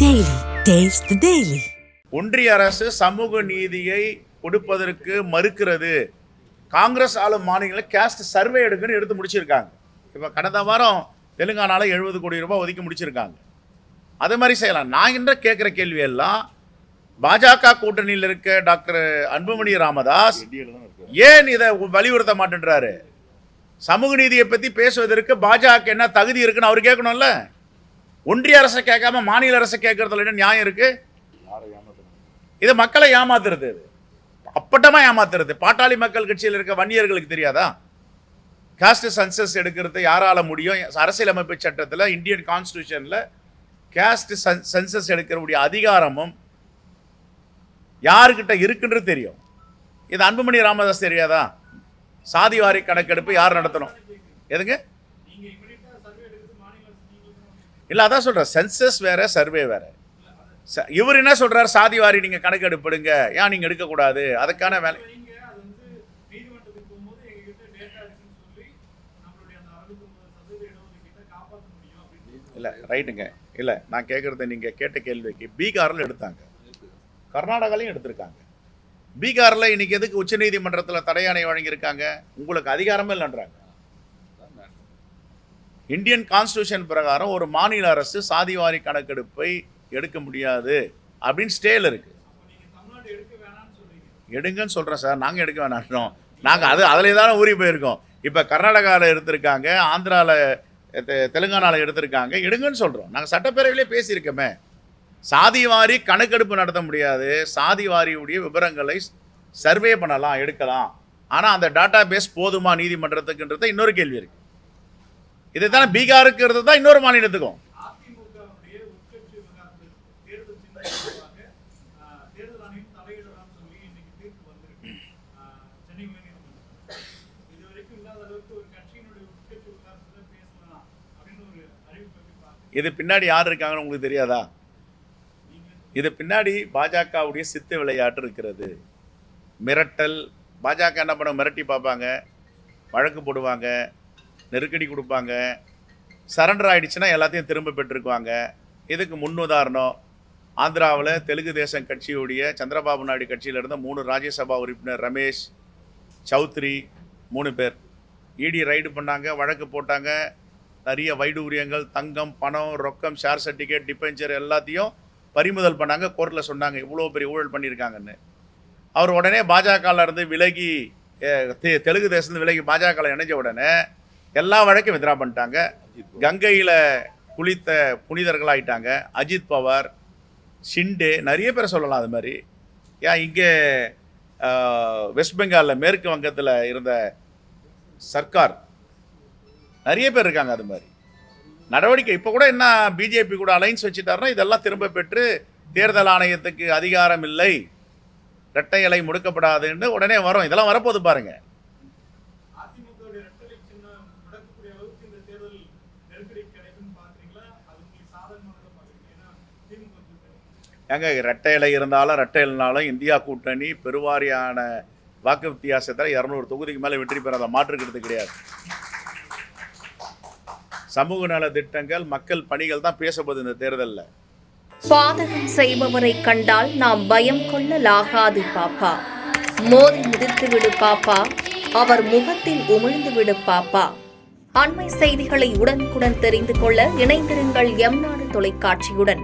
Daily. Taste the Daily. ஒன்றிய அரசு சமூக நீதியை கொடுப்பதற்கு மறுக்கிறது. காங்கிரஸ் ஆளும் மாநிலங்களில் கேஸ்ட் சர்வே எடுக்குன்னு எடுத்து முடிச்சிருக்காங்க. இப்போ கடந்த வாரம் தெலுங்கானாவில் 70 கோடி ரூபாய் ஒதுக்கி முடிச்சிருக்காங்க. அதே மாதிரி செய்யலாம். நான் என்ன கேட்குற கேள்வி எல்லாம் பாஜக கூட்டணியில் இருக்க டாக்டர் அன்புமணி ராமதாஸ் ஏன் இதை வலியுறுத்த மாட்டேன்றாரு? சமூக நீதியை பற்றி பேசுவதற்கு பாஜக என்ன தகுதி இருக்குன்னு அவர் கேட்கணும்ல. ஒன்றிய அரசை கேட்காம மாநில அரசை கேட்கறதுல என்ன நியாயம் இருக்கு? இது மக்களை ஏமாத்துறது, அப்பட்டமா ஏமாத்துறது. பாட்டாளி மக்கள் கட்சியில் இருக்க வன்னியர்களுக்கு தெரியாதா? காஸ்ட் சென்சஸ் எடுக்கிறது யாரால முடியும்? அரசியலமைப்பு சட்டத்தில், இந்தியன் கான்ஸ்டிடியூஷன்ல காஸ்ட் சென்சஸ் எடுக்கிறவுடைய அதிகாரமும் யாருக்கிட்ட இருக்குன்றது தெரியும். இது அன்புமணி ராமதாஸ் தெரியாதா? சாதிவாரி கணக்கெடுப்பு யார் நடத்தணும்? எதுங்க? இல்லை, அதான் சொல்கிறேன், சென்சஸ் வேறு, சர்வே வேறு. இவர் என்ன சொல்கிறார்? சாதிவாரி நீங்கள் கணக்கெடுப்பிடுங்க, ஏன் நீங்கள் எடுக்கக்கூடாது? அதுக்கான வேலை இல்லை. ரைட்டுங்க. இல்லை, நான் கேட்குறது நீங்கள் கேட்ட கேள்விக்கு பீகாரில் எடுத்தாங்க, கர்நாடகாலையும் எடுத்திருக்காங்க. பீகாரில் இன்னைக்கு எதுக்கு உச்சநீதிமன்றத்தில் தடையாணை வழங்கியிருக்காங்க? உங்களுக்கு அதிகாரமே இல்லைன்றாங்க. இந்தியன் கான்ஸ்டிடியூஷன் பிரகாரம் ஒரு மாநில அரசு சாதிவாரி கணக்கெடுப்பை எடுக்க முடியாது அப்படின்னு ஸ்டேல இருக்கு. எடுங்கன்னு சொல்கிறேன் சார். நாங்கள் எடுக்க வேணாம், நாங்கள் அதில் தானே ஊறி போயிருக்கோம். இப்போ கர்நாடகாவில் எடுத்திருக்காங்க, ஆந்திராவில், தெலுங்கானாவில் எடுத்திருக்காங்க. எடுங்கன்னு சொல்கிறோம். நாங்கள் சட்டப்பேரவையிலே பேசியிருக்கோமே. சாதிவாரி கணக்கெடுப்பு நடத்த முடியாது, சாதிவாரியுடைய விவரங்களை சர்வே பண்ணலாம், எடுக்கலாம். ஆனால் அந்த டேட்டா பேஸ் போதுமா நீதிமன்றத்துக்குன்றத இன்னொரு கேள்வி இருக்குது. இதை தானே பீகாருக்கு தான் இன்னொரு மாநிலத்துக்கும். இது பின்னாடி யார் இருக்காங்கன்னு உங்களுக்கு தெரியாதா? இது பின்னாடி பாஜகவுடைய சித்து விளையாட்டு இருக்கிறது. மிரட்டல். பாஜக என்ன பண்ண? மிரட்டி பார்ப்பாங்க, வழக்கு போடுவாங்க, நெருக்கடி கொடுப்பாங்க. சரண்டர் ஆகிடுச்சுன்னா எல்லாத்தையும் திரும்ப பெற்றுக்குவாங்க. இதுக்கு முன்னுதாரணம் ஆந்திராவில் தெலுங்கு தேசம் கட்சியுடைய சந்திரபாபு நாயுடு கட்சியில் இருந்த 3 ராஜ்யசபா உறுப்பினர் ரமேஷ், சௌத்ரி, 3 பேர் இடி ரைடு பண்ணாங்க, வழக்கு போட்டாங்க. நிறைய வைடூரியங்கள், தங்கம், பணம், ரொக்கம், ஷேர் சர்டிஃபிகேட், டிபெஞ்சர் எல்லாத்தையும் பறிமுதல் பண்ணாங்க. கோர்ட்டில் சொன்னாங்க இவ்வளோ பெரிய ஊழல் பண்ணியிருக்காங்கன்னு. அவர் உடனே பாஜகவில் இருந்து விலகி, தெலுங்கு தேசத்து விலகி பாஜகவில் இணைஞ்ச உடனே எல்லா வழக்கையும் வித்ரா பண்ணிட்டாங்க. கங்கையில் குளித்த புனிதர்களாகிட்டாங்க. அஜித் பவார், ஷிண்டே, நிறைய பேர் சொல்லலாம். அது மாதிரி ஏன் இங்கே வெஸ்ட் பெங்காலில், மேற்கு வங்கத்தில் இருந்த சர்க்கார், நிறைய பேர் இருக்காங்க. அது மாதிரி நடவடிக்கை. இப்போ கூட என்ன பிஜேபி கூட அலைன்ஸ் வச்சுட்டாருன்னா இதெல்லாம் திரும்ப பெற்று தேர்தல் ஆணையத்துக்கு அதிகாரம் இல்லை, இரட்டை இலை முடுக்கப்படாதுன்னு உடனே வரும். இதெல்லாம் வரப்போது பாருங்க. எங்க இரட்டை இலை இருந்தாலும் இரட்டை இலைனாலும் இந்தியா கூட்டணி பெருவாரியான வாக்கு வித்தியாசத்தில் 200 தொகுதிக்கு மேலே வெற்றி பெறாத மாற்றுக்கிறது கிடையாது. சமூக நல திட்டங்கள், மக்கள் பணிகள் தான் பேசப்படுது இந்த தேர்தலில். பாதகம் செய்பவரை கண்டால் நாம் பயம் கொள்ளலாகாது பாப்பா. மோதி மிதித்து விடு பாப்பா, அவர் முகத்தில் உமிழ்ந்து விடு பாப்பா. அண்மை செய்திகளை உடனுக்குடன் தெரிந்து கொள்ள இணைந்திருங்கள் எம் நாடு தொலைக்காட்சியுடன்.